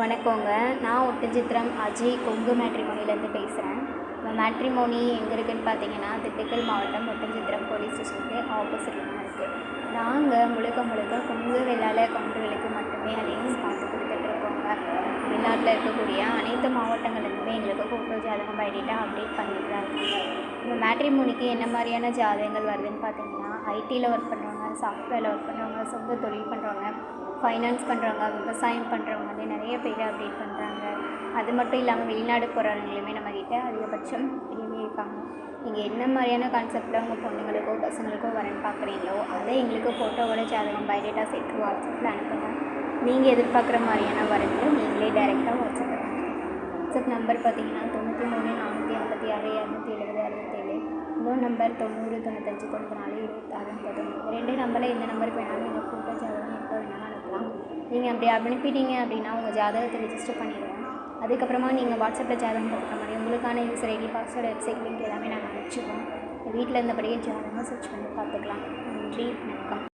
வணக்கங்க. நான் ஒட்டன்சத்திரம் அஜய் கொங்கு மேட்ரிமோனிலேருந்து பேசுகிறேன். இந்த மேட்ரிமோனி எங்கே இருக்குதுன்னு பார்த்தீங்கன்னா, திண்டுக்கல் மாவட்டம் ஒட்டன்சத்திரம் போலீஸ் ஸ்டேஷனுக்கு ஆப்போசிட்டில் தான் இருக்குது. நாங்கள் முழுக்க கொங்கு வெள்ளாள கவுண்டர்களுக்கு மட்டுமே அதையும் பார்த்து கொடுத்துட்ருக்கோங்க. வெளிநாட்டில் இருக்கக்கூடிய அனைத்து மாவட்டங்கள்லேருந்துமே எங்களுக்கு ஃபோட்டோ ஜாதகம் பயோடேட்டா அப்டேட் பண்ணிட்டு தான் இருக்காங்க. இந்த மேட்ரிமோனிக்கு என்ன மாதிரியான ஜாதகங்கள் வருதுன்னு பார்த்தீங்கன்னா, ஐடியில் ஒர்க் பண்ணுறவங்க, சாஃப்ட்வேரில் ஒர்க் பண்ணுறவங்க, சொந்த தொழில் பண்ணுறவங்க, ஃபைனான்ஸ் பண்ணுறவங்க, விவசாயம் பண்ணுறவங்க வந்து நிறைய பேர் அப்டேட் பண்ணுறாங்க. அது மட்டும் இல்லாமல் வெளிநாடு போகிறவங்களுமே நம்மக்கிட்ட அதிகபட்சம் இருக்காங்க. நீங்கள் என்ன மாதிரியான கான்செப்டில் உங்கள் பொண்ணுங்களுக்கோ பசங்களுக்கோ வரேன்னு பார்க்குறீங்களோ அதை எங்களுக்கு ஃபோட்டோவோட ஜாதகம் பயோடேட்டா சேர்த்து வாட்ஸ்அப்பில் அனுப்புங்க. நீங்கள் எதிர்பார்க்குற மாதிரியான வரத்தை நீங்களே டைரெக்டாக வாட்ஸ்அப் நம்பர் பார்த்தீங்கன்னா 93 456 270 67. இன்னொரு நம்பர் 90 95 94 26 39. ரெண்டு நம்பரில் எந்த நம்பருக்கு வேணாலும் நீங்கள் ஃபோட்டோ ஜாதகம் எப்போ வேணாலும் அனுப்பலாம். நீங்கள் அப்படி அனுப்பிட்டீங்க அப்படின்னா உங்கள் ஜாதகத்தை ரெஜிஸ்டர் பண்ணிடுவோம். அதுக்கப்புறமா நீங்கள் வாட்ஸ்அப்பில் ஜாதகம் பார்க்குற மாதிரி உங்களுக்கான user ID, password, website link எல்லாமே நாங்கள் அனுப்பிச்சிடுவோம். வீட்டில் இருந்தபடியே ஜாதகம் சர்ச் பண்ணி பார்த்துக்கலாம். நன்றி, வணக்கம்.